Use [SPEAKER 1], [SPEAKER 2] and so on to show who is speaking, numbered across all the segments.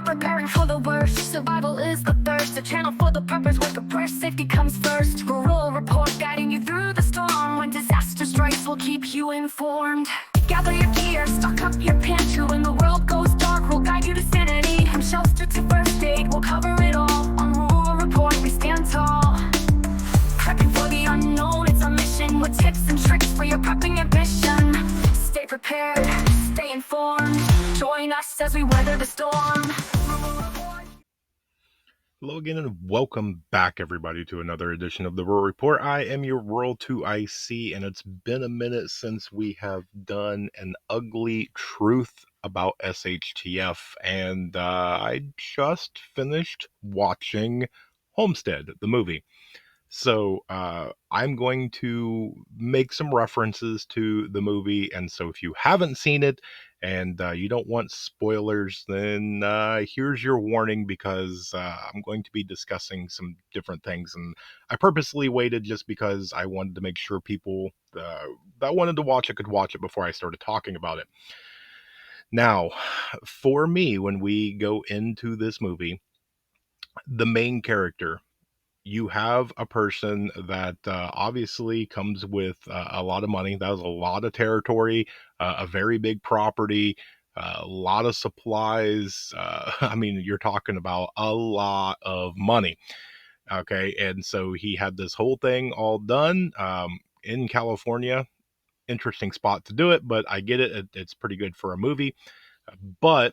[SPEAKER 1] Preparing for the worst, survival is the thirst. A channel for the purpose with the press, safety comes first. Rural report guiding you through the storm. When disaster strikes, we'll keep you informed. Gather your gear, stock up your pantry. When the world goes dark, we'll guide you to sanity. From shelter to first aid, we'll cover it all. On Rural Report, we stand tall. Prepping for the unknown, it's our mission. With tips and tricks for your prepping ambition. Stay prepared, stay informed. Join us as we weather the storm.
[SPEAKER 2] Hello again and welcome back everybody to another edition of the Rural Report. I am your Rural 2IC and it's been a minute since we have done an ugly truth about SHTF, and I just finished watching Homestead, the movie. So I'm going to make some references to the movie, and so if you haven't seen it and you don't want spoilers, then here's your warning, because I'm going to be discussing some different things, and I purposely waited just because I wanted to make sure people that wanted to watch it could watch it before I started talking about it. Now, for me, when we go into this movie, the main character, you have a person that obviously comes with a lot of money. That was a lot of territory, a very big property, a lot of supplies. I mean, you're talking about a lot of money. Okay. And so he had this whole thing all done in California. Interesting spot to do it, but I get it. It's pretty good for a movie. But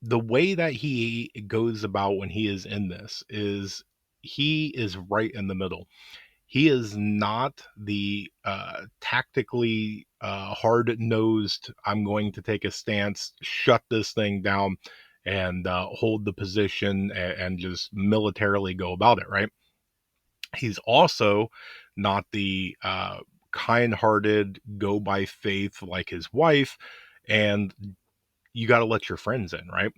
[SPEAKER 2] the way that he goes about when he is in this is he is right in the middle. He is not the tactically hard-nosed, I'm going to take a stance, shut this thing down, and hold the position and just militarily go about it, right? He's also not the kind-hearted, go by faith like his wife, and you got to let your friends in, right?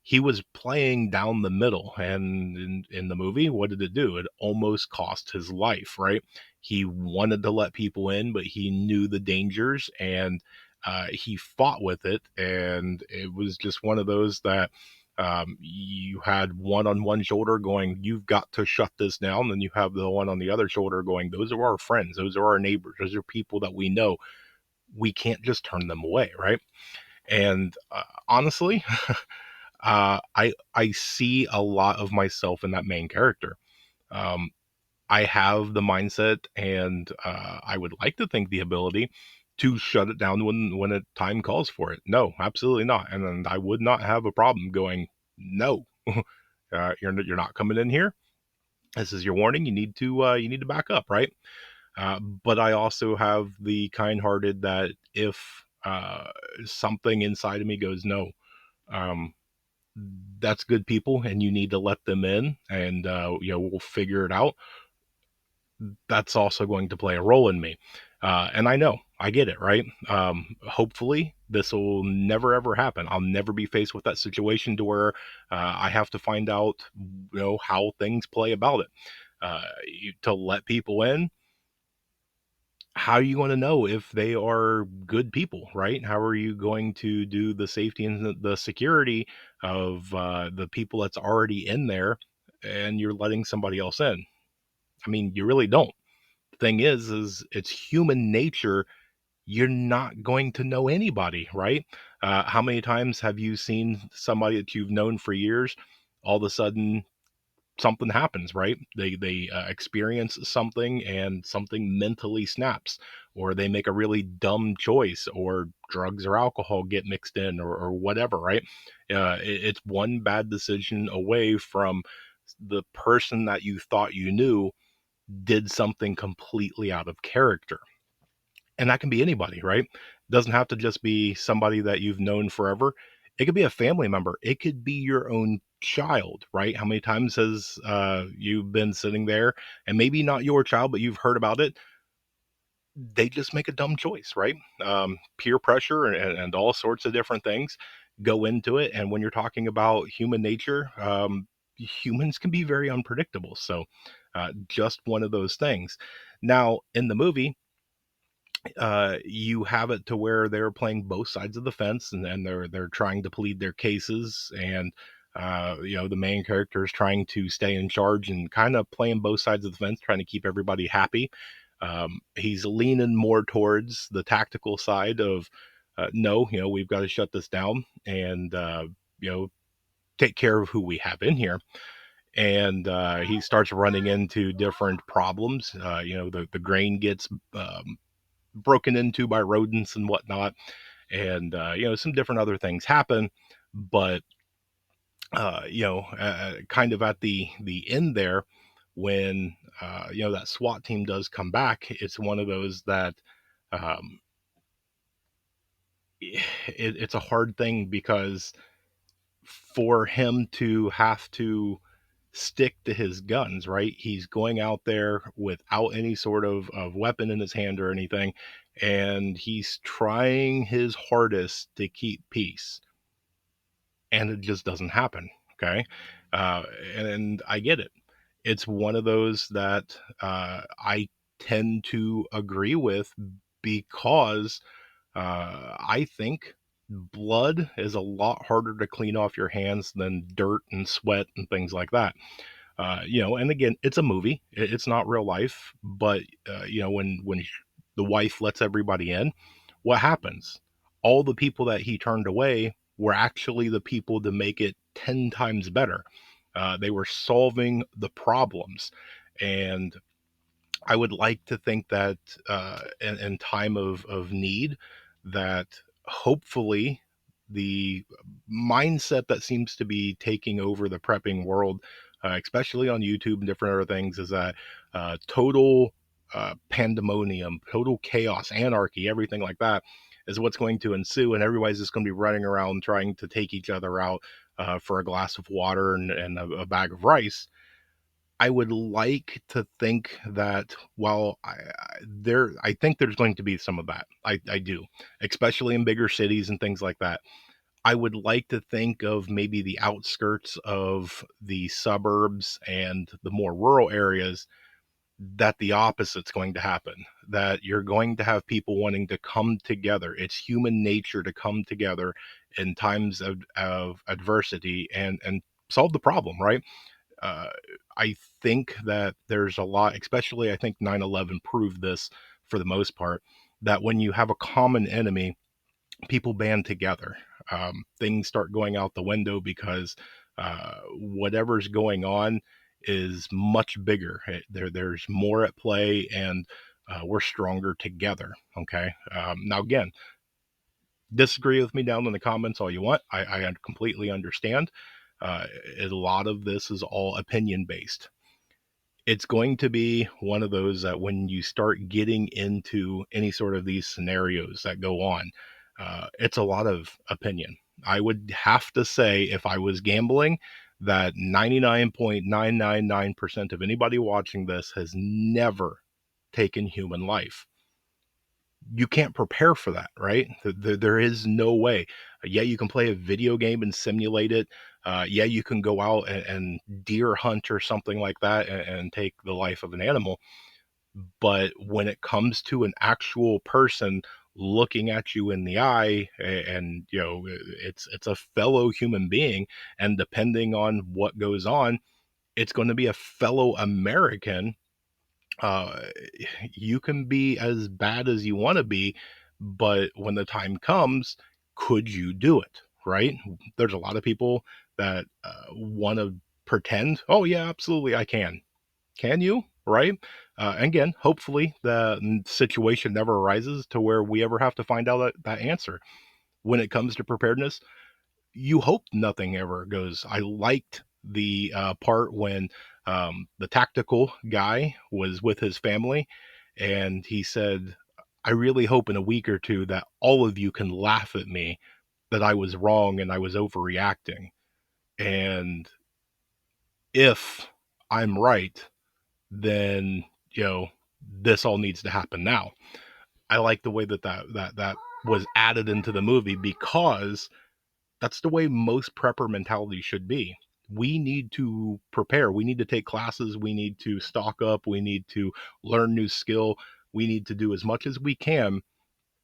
[SPEAKER 2] He was playing down the middle, and in the movie, what did it do? It almost cost his life, right? He wanted to let people in, but he knew the dangers, and he fought with it, and it was just one of those that you had one on one shoulder going, you've got to shut this down, and then you have the one on the other shoulder going, those are our friends, those are our neighbors, those are people that we know, we can't just turn them away, right? And honestly, I see a lot of myself in that main character. Um, I have the mindset, and I would like to think the ability to shut it down when a time calls for it. No, absolutely not. And I would not have a problem going, no, you're not coming in here. This is your warning. You need to back up, right? But I also have the kind-hearted that if something inside of me goes no, um, that's good people and you need to let them in, and we'll figure it out. That's also going to play a role in me, and I get it, right? Hopefully this will never ever happen. I'll never be faced with that situation to where I have to find out how things play about it, to let people in. How are you going to know if they are good people, right? How are you going to do the safety and the security of the people that's already in there, and you're letting somebody else in? I mean, you really don't. The thing is it's human nature. You're not going to know anybody, right? How many times have you seen somebody that you've known for years, all of a sudden something happens, right? They experience something and something mentally snaps, or they make a really dumb choice, or drugs or alcohol get mixed in, or whatever, right? It's one bad decision away from the person that you thought you knew did something completely out of character. And that can be anybody, right? It doesn't have to just be somebody that you've known forever. It could be a family member. It could be your own child, right? How many times has you been sitting there, and maybe not your child, but you've heard about it? They just make a dumb choice, right? Peer pressure and all sorts of different things go into it. And when you're talking about human nature, humans can be very unpredictable. So just one of those things. Now, in the movie, you have it to where they're playing both sides of the fence, and they're trying to plead their cases, and The main character is trying to stay in charge and kind of playing both sides of the fence, trying to keep everybody happy. He's leaning more towards the tactical side of no, we've got to shut this down and you know take care of who we have in here. And he starts running into different problems. The grain gets broken into by rodents and whatnot, and some different other things happen. But kind of at the end there, when that SWAT team does come back, it's one of those that um, it's a hard thing because for him to have to stick to his guns, right? He's going out there without any sort of weapon in his hand or anything, and he's trying his hardest to keep peace, and it just doesn't happen. Okay. Uh, and I get it. It's one of those that I tend to agree with because I think blood is a lot harder to clean off your hands than dirt and sweat and things like that. And again, it's a movie; it's not real life. But when the wife lets everybody in, what happens? All the people that he turned away were actually the people to make it 10 times better. They were solving the problems, and I would like to think that in time of need, that hopefully the mindset that seems to be taking over the prepping world, especially on YouTube and different other things, is that total pandemonium, total chaos, anarchy, everything like that is what's going to ensue, and everybody's just going to be running around trying to take each other out for a glass of water and a bag of rice. I would like to think that while I think there's going to be some of that. I do, especially in bigger cities and things like that. I would like to think of maybe the outskirts of the suburbs and the more rural areas that the opposite's going to happen. That you're going to have people wanting to come together. It's human nature to come together in times of adversity and solve the problem, right? uh, I think that there's a lot, especially I think 9/11 proved this for the most part, that when you have a common enemy, people band together. Things start going out the window because whatever's going on is much bigger. There's more at play, and we're stronger together. Okay. Now, again, disagree with me down in the comments all you want. I completely understand. A lot of this is all opinion based. It's going to be one of those that when you start getting into any sort of these scenarios that go on, it's a lot of opinion. I would have to say, if I was gambling, that 99.999% of anybody watching this has never taken human life. You can't prepare for that, right? There is no way. Yeah, you can play a video game and simulate it. Yeah, you can go out and deer hunt or something like that and take the life of an animal. But when it comes to an actual person looking at you in the eye, and it's a fellow human being, and depending on what goes on, it's going to be a fellow American. uh, you can be as bad as you want to be, but when the time comes, could you do it? Right? There's a lot of people that want to pretend, oh, yeah, absolutely, I can. Can you? Right? Again, hopefully the situation never arises to where we ever have to find out that answer. When it comes to preparedness, you hope nothing ever goes. I liked the part when the tactical guy was with his family, and he said, I really hope in a week or two that all of you can laugh at me that I was wrong and I was overreacting. And if I'm right, then, this all needs to happen now. I like the way that was added into the movie because that's the way most prepper mentality should be. We need to prepare. We need to take classes. We need to stock up. We need to learn new skill. We need to do as much as we can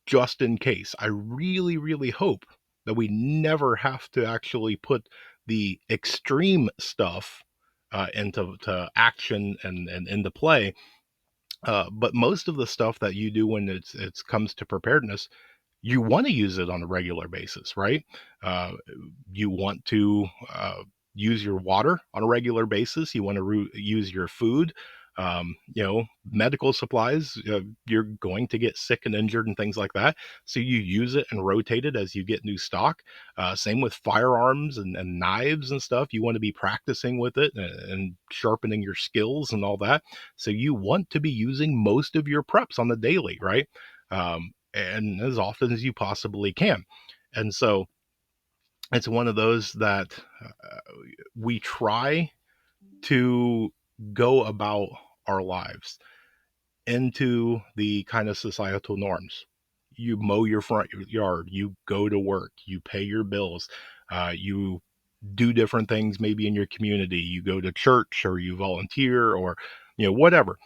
[SPEAKER 2] just in case. I really, really hope that we never have to actually put the extreme stuff into action and into play. But most of the stuff that you do when it's comes to preparedness, you want to use it on a regular basis, right? Uh, you want to use your water on a regular basis. You want to use your food. Medical supplies. You're going to get sick and injured and things like that. So you use it and rotate it as you get new stock. Same with firearms and knives and stuff. You want to be practicing with it and sharpening your skills and all that. So you want to be using most of your preps on the daily, right? And as often as you possibly can. And so it's one of those that we try to go about our lives into the kind of societal norms. You mow your front yard, you go to work, you pay your bills, you do different things maybe in your community, you go to church or you volunteer or whatever.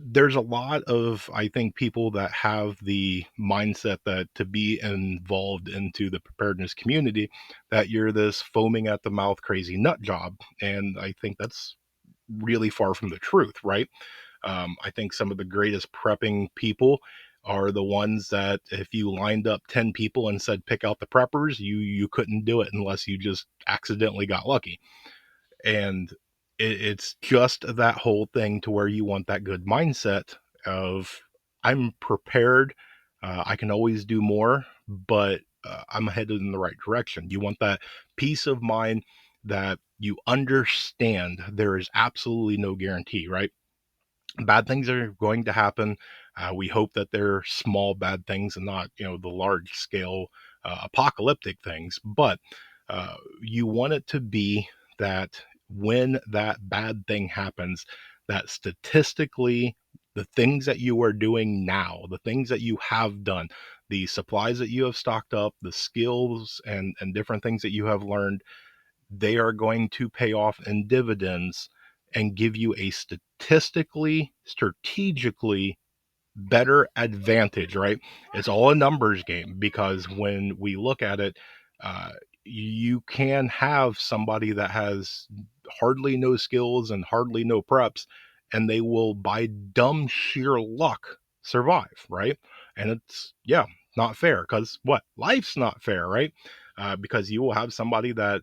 [SPEAKER 2] There's a lot of, I think, people that have the mindset that to be involved into the preparedness community, that you're this foaming at the mouth crazy nut job. And I think that's really far from the truth, right? I think some of the greatest prepping people are the ones that if you lined up 10 people and said pick out the preppers, you couldn't do it unless you just accidentally got lucky. And it's just that whole thing to where you want that good mindset of I'm prepared, I can always do more, but I'm headed in the right direction. You want that peace of mind that you understand there is absolutely no guarantee, right? Bad things are going to happen. We hope that they're small bad things and not, the large scale apocalyptic things. But you want it to be that when that bad thing happens, that statistically, the things that you are doing now, the things that you have done, the supplies that you have stocked up, the skills and different things that you have learned, they are going to pay off in dividends and give you a strategically better advantage, right? It's all a numbers game because when we look at it, uh, you can have somebody that has hardly no skills and hardly no preps, and they will, by dumb sheer luck, survive, right? And it's, yeah, not fair because what? Life's not fair, right? Because you will have somebody that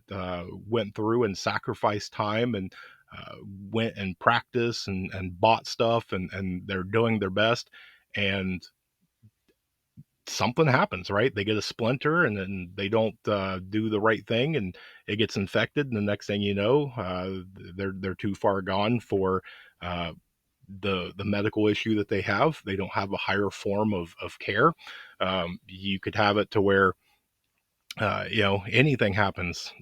[SPEAKER 2] went through and sacrificed time and uh, went and practiced and bought stuff and they're doing their best and something happens, right? They get a splinter and then they don't do the right thing and it gets infected. And the next thing you know, they're too far gone for uh, the medical issue that they have. They don't have a higher form of care. You could have it to where, anything happens.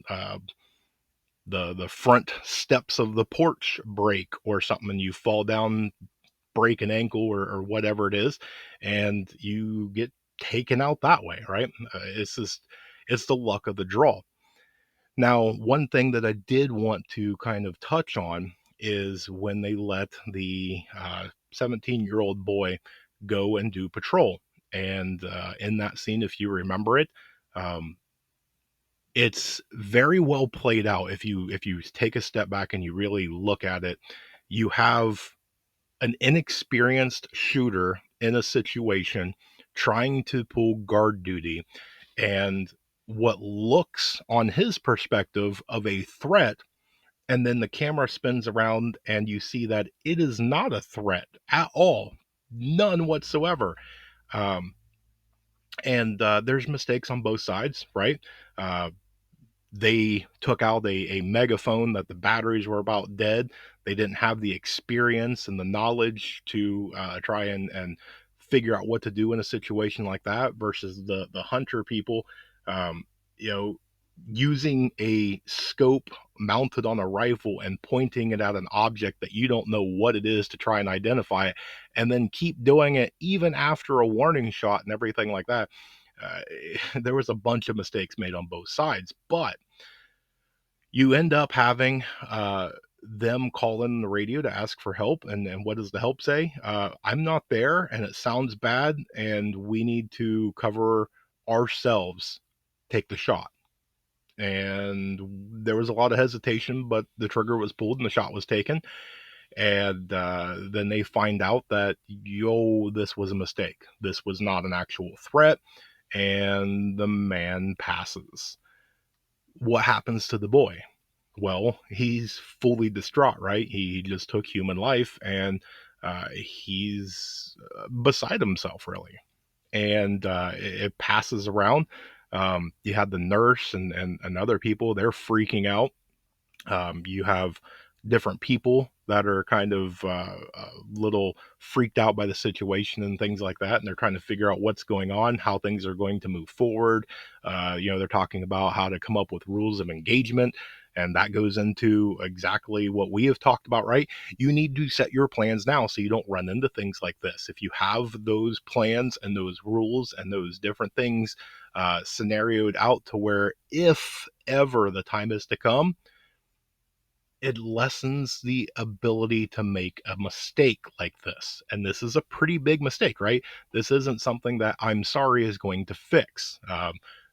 [SPEAKER 2] The front steps of the porch break or something and you fall down, break an ankle or whatever it is, and you get taken out that way, right? It's the luck of the draw. Now, one thing that I did want to kind of touch on is when they let the 17-year-old boy go and do patrol. And in that scene, if you remember it, um, it's very well played out. If you take a step back and you really look at it, you have an inexperienced shooter in a situation trying to pull guard duty and what looks on his perspective of a threat, and then the camera spins around and you see that it is not a threat at all, none whatsoever. Um, and there's mistakes on both sides, right? uh, they took out a megaphone that the batteries were about dead. They didn't have the experience and the knowledge to try and figure out what to do in a situation like that versus the hunter people, um, you know, using a scope mounted on a rifle and pointing it at an object that you don't know what it is to try and identify it, and then keep doing it even after a warning shot and everything like that. uh, there was a bunch of mistakes made on both sides, but you end up having them call in the radio to ask for help. And what does the help say? I'm not there and it sounds bad and we need to cover ourselves. Take the shot. And there was a lot of hesitation, but the trigger was pulled and the shot was taken. And then they find out that, yo, this was a mistake. This was not an actual threat. And the man passes. What happens to the boy? Well, he's fully distraught, right? He just took human life, and he's beside himself, really. And it passes around. You had the nurse and other people, they're freaking out. You have different people that are kind of little freaked out by the situation and things like that, and they're trying to figure out what's going on, how things are going to move forward. They're talking about how to come up with rules of engagement. And that goes into exactly what we have talked about, right? You need to set your plans now so you don't run into things like this. If you have those plans and those rules and those different things scenarioed out to where if ever the time is to come, it lessens the ability to make a mistake like this. And this is a pretty big mistake, right? This isn't something that I'm sorry is going to fix.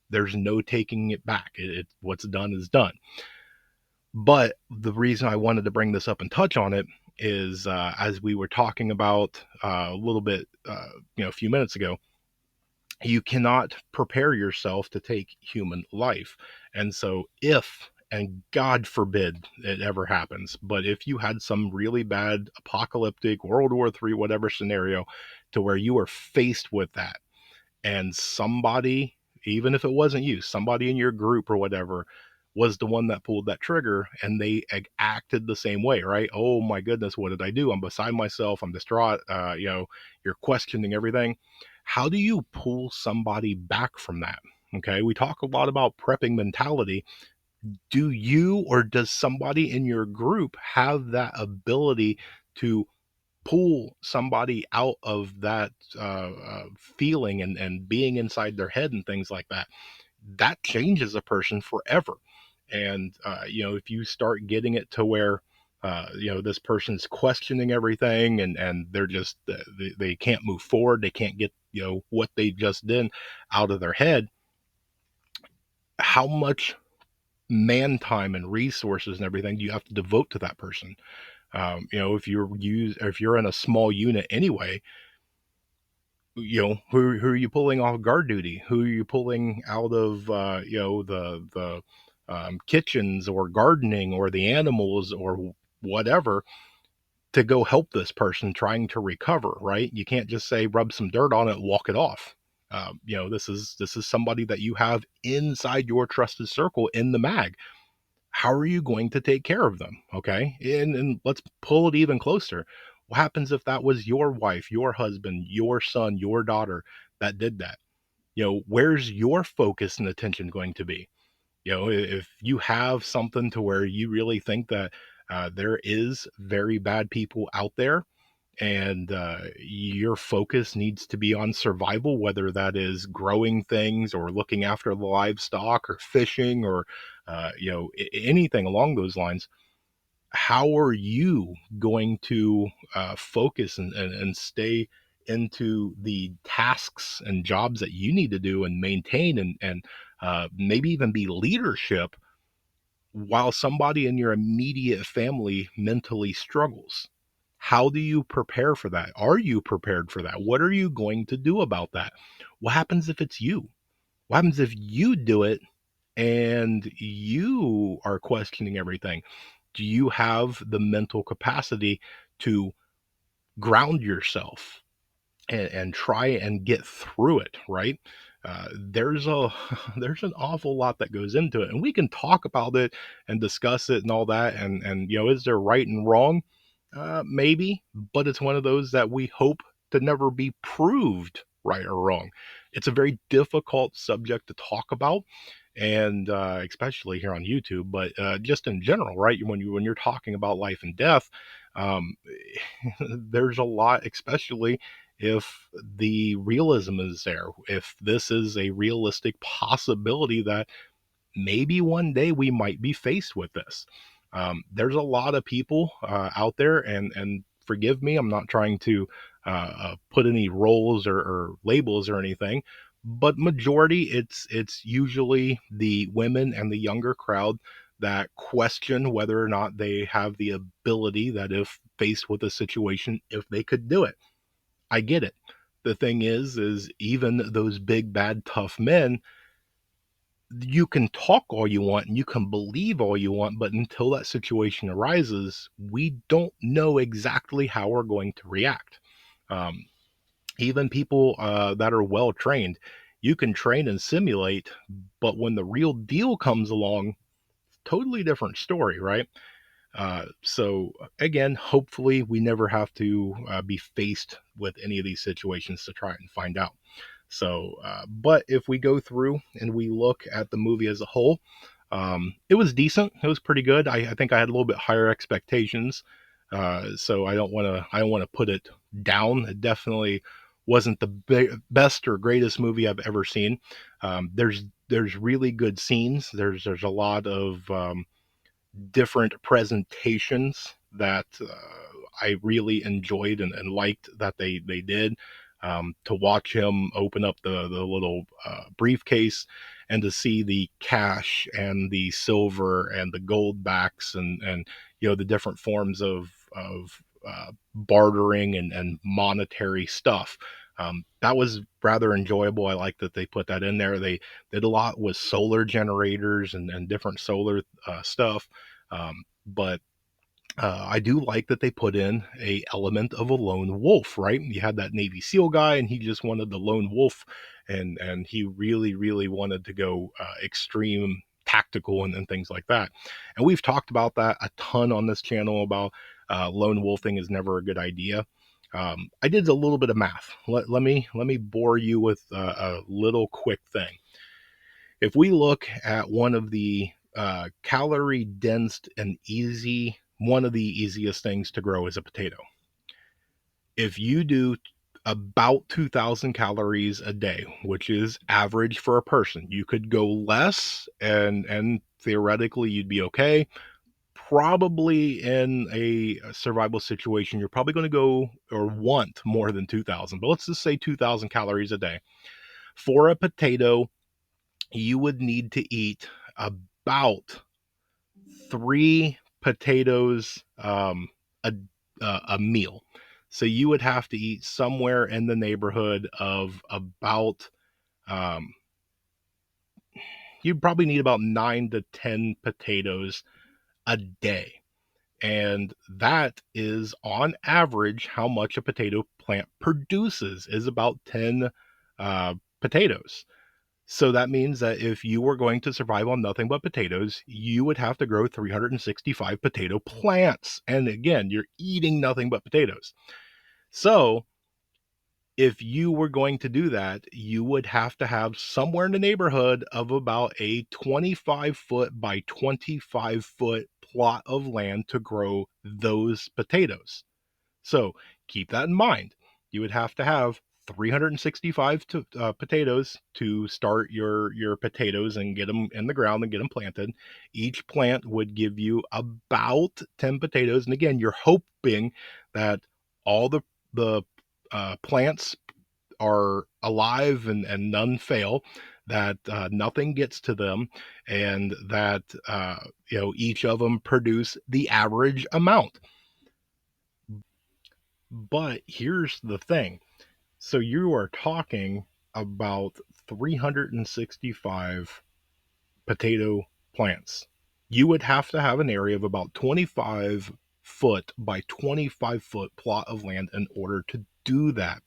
[SPEAKER 2] There's no taking it back. What's done is done. But the reason I wanted to bring this up and touch on it is as we were talking about a little bit, a few minutes ago, you cannot prepare yourself to take human life. And so if, and God forbid it ever happens, but if you had some really bad apocalyptic World War III, whatever scenario, to where you are faced with that, and somebody, even if it wasn't you, somebody in your group or whatever, was the one that pulled that trigger, and they acted the same way, right? Oh my goodness, what did I do? I'm beside myself. I'm distraught. You're questioning everything. How do you pull somebody back from that? Okay, we talk a lot about prepping mentality. Do you, or does somebody in your group have that ability to pull somebody out of that feeling and being inside their head and things like that? That changes a person forever. And if you start getting it to where this person's questioning everything, and they're just they can't move forward, they can't get what they just did out of their head, how much man time and resources and everything do you have to devote to that person? If you're in a small unit anyway, who are you pulling off guard duty? Who are you pulling out of the kitchens or gardening or the animals or whatever to go help this person trying to recover? Right? You can't just say rub some dirt on it, walk it off. This is somebody that you have inside your trusted circle in the mag. How are you going to take care of them? Okay. And let's pull it even closer. What happens if that was your wife, your husband, your son, your daughter that did that? Where's your focus and attention going to be? If you have something to where you really think that there is very bad people out there, and your focus needs to be on survival, whether that is growing things or looking after the livestock or fishing or anything along those lines. How are you going to focus and stay into the tasks and jobs that you need to do and maintain and maybe even be leadership while somebody in your immediate family mentally struggles? How do you prepare for that? Are you prepared for that? What are you going to do about that? What happens if it's you? What happens if you do it and you are questioning everything? Do you have the mental capacity to ground yourself and try and get through it, right? There's a there's an awful lot that goes into it, and we can talk about it and discuss it and all that. And is there right and wrong? Maybe, but it's one of those that we hope to never be proved right or wrong. It's a very difficult subject to talk about, and especially here on YouTube, but just in general, right? When you're talking about life and death, um, there's a lot, especially if the realism is there. If this is a realistic possibility that maybe one day we might be faced with this. There's a lot of people out there, and forgive me, I'm not trying to put any roles or labels or anything, but majority it's usually the women and the younger crowd that question whether or not they have the ability, that if faced with a situation, if they could do it. I get it. The thing is even those big bad tough men, you can talk all you want and you can believe all you want, but until that situation arises, we don't know exactly how we're going to react. Um, Even people that are well trained, you can train and simulate, but when the real deal comes along, totally different story, right? So again, hopefully we never have to be faced with any of these situations to try and find out. So, but if we go through and we look at the movie as a whole, it was decent. It was pretty good. I think I had a little bit higher expectations, so I don't want to put it down. It definitely wasn't the best or greatest movie I've ever seen. There's really good scenes. There's a lot of different presentations that I really enjoyed and liked that they did. To watch him open up the little briefcase and to see the cash and the silver and the gold backs and the different forms of bartering and monetary stuff. That was rather enjoyable. I like that they put that in there. They did a lot with solar generators and different solar stuff. But I do like that they put in a element of a lone wolf, right? You had that Navy SEAL guy, and he just wanted the lone wolf, and he really wanted to go extreme tactical and things like that. And we've talked about that a ton on this channel about lone wolfing is never a good idea. I did a little bit of math. Let me bore you with a little quick thing. If we look at one of the calorie dense and easy, one of the easiest things to grow is a potato. If you do about 2,000 calories a day, which is average for a person, you could go less and theoretically you'd be okay. Probably in a survival situation, you're probably going to go or want more than 2,000, but let's just say 2,000 calories a day. For a potato, you would need to eat about 3 potatoes a meal. So you would have to eat somewhere in the neighborhood of about um, you'd probably need about 9 to 10 potatoes a day. And that is on average how much a potato plant produces is about 10 potatoes. So that means that if you were going to survive on nothing but potatoes, you would have to grow 365 potato plants. And again, you're eating nothing but potatoes. So if you were going to do that, you would have to have somewhere in the neighborhood of about a 25-foot by 25-foot plot of land to grow those potatoes. So keep that in mind. You would have to have 365 potatoes to start your potatoes and get them in the ground and get them planted. Each plant would give you about 10 potatoes. And again, you're hoping that all the plants are alive and none fail, that nothing gets to them, and that each of them produce the average amount. But here's the thing. So you are talking about 365 potato plants. You would have to have an area of about 25-foot by 25-foot plot of land in order to do that.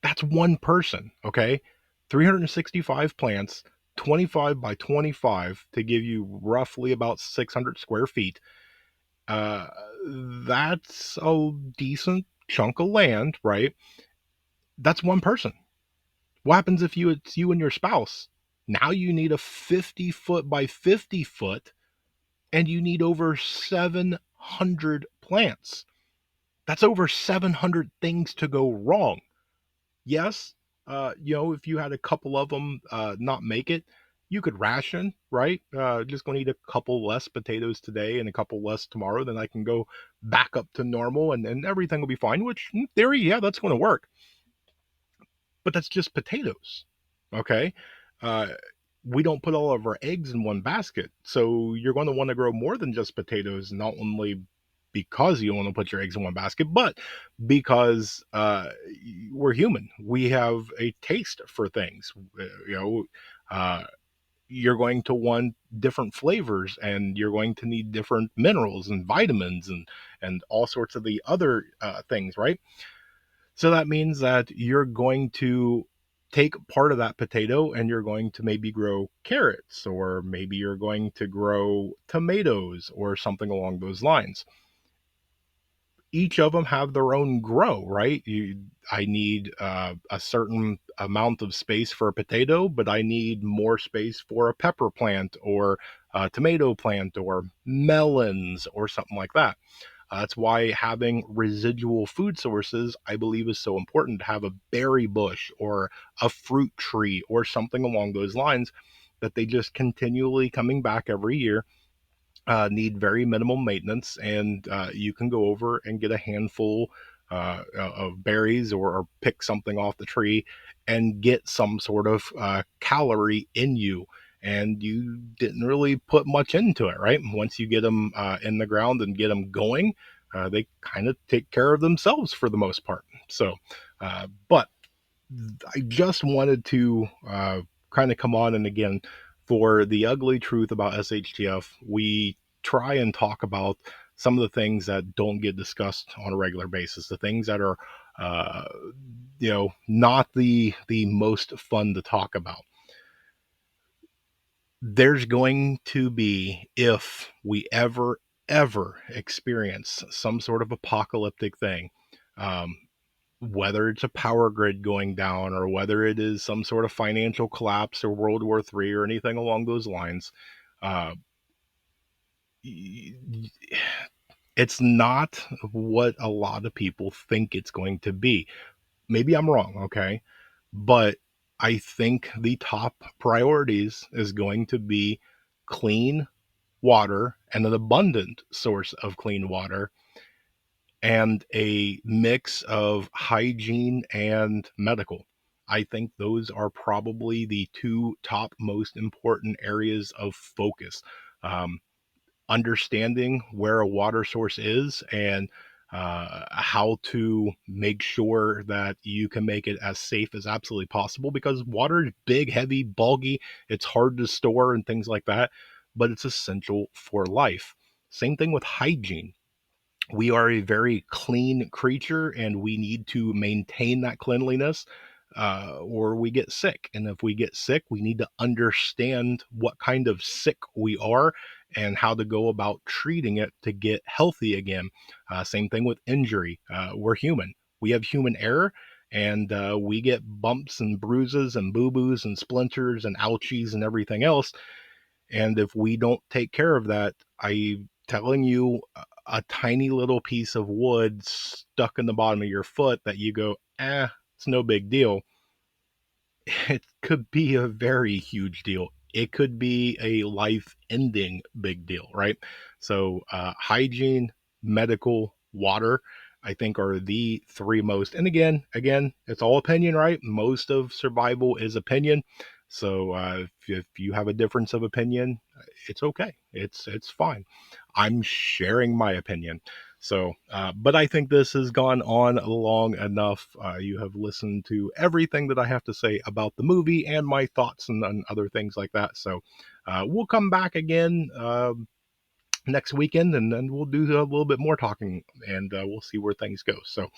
[SPEAKER 2] That's one person, okay? 365 plants, 25 by 25 to give you roughly about 600 square feet. Uh, that's a decent chunk of land, right? That's one person. What happens if it's you and your spouse? Now you need a 50-foot by 50-foot, and you need over 700 plants. That's over 700 things to go wrong. Yes, if you had a couple of them not make it, you could ration, right? Just going to eat a couple less potatoes today and a couple less tomorrow, then I can go back up to normal and everything will be fine, which in theory, yeah, that's going to work. But that's just potatoes. Okay. Uh, we don't put all of our eggs in one basket. So you're going to want to grow more than just potatoes, not only because you want to put your eggs in one basket, but because we're human. We have a taste for things. You know, uh, you're going to want different flavors, and you're going to need different minerals and vitamins and all sorts of the other things, right? So that means that you're going to take part of that potato and you're going to maybe grow carrots, or maybe you're going to grow tomatoes or something along those lines. Each of them have their own grow, right? I need a certain amount of space for a potato, but I need more space for a pepper plant or a tomato plant or melons or something like that. That's why having residual food sources, I believe, is so important. To have a berry bush or a fruit tree or something along those lines, that they just continually coming back every year, need very minimal maintenance, and you can go over and get a handful of berries, or pick something off the tree and get some sort of calorie in you. And you didn't really put much into it, right? Once you get them in the ground and get them going, they kind of take care of themselves for the most part. So, but I just wanted to kind of come on, and again, for the ugly truth about SHTF, we try and talk about some of the things that don't get discussed on a regular basis, the things that are, uh, not the most fun to talk about. There's going to be, if we ever experience some sort of apocalyptic thing, um, whether it's a power grid going down, or whether it is some sort of financial collapse or World War III or anything along those lines, uh, it's not what a lot of people think it's going to be. Maybe I'm wrong, okay? But I think the top priorities is going to be clean water, and an abundant source of clean water, and a mix of hygiene and medical. I think those are probably the two top most important areas of focus. Um, Understanding where a water source is, and how to make sure that you can make it as safe as absolutely possible, because water is big, heavy, bulky, it's hard to store and things like that, but it's essential for life. Same thing with hygiene. We are a very clean creature, and we need to maintain that cleanliness, or we get sick. And if we get sick, we need to understand what kind of sick we are and how to go about treating it to get healthy again. Same thing with injury. We're human, we have human error, and we get bumps and bruises and boo boos and splinters and ouchies and everything else. And if we don't take care of that, I'm telling you, a tiny little piece of wood stuck in the bottom of your foot that you go, it's no big deal, it could be a very huge deal. It could be a life ending big deal, right? So, hygiene, medical, water, I think are the three most. And again, it's all opinion, right? Most of survival is opinion. So, if you have a difference of opinion, it's okay. It's fine. I'm sharing my opinion. So, but I think this has gone on long enough. You have listened to everything that I have to say about the movie and my thoughts and other things like that. So, we'll come back again next weekend, and then we'll do a little bit more talking, and we'll see where things go. So,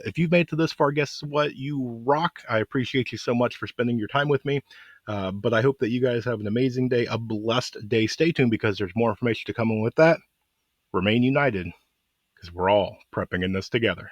[SPEAKER 2] if you've made it to this far, guess what? You rock. I appreciate you so much for spending your time with me. But I hope that you guys have an amazing day, a blessed day. Stay tuned, because there's more information to come in with that. Remain united, because we're all prepping in this together.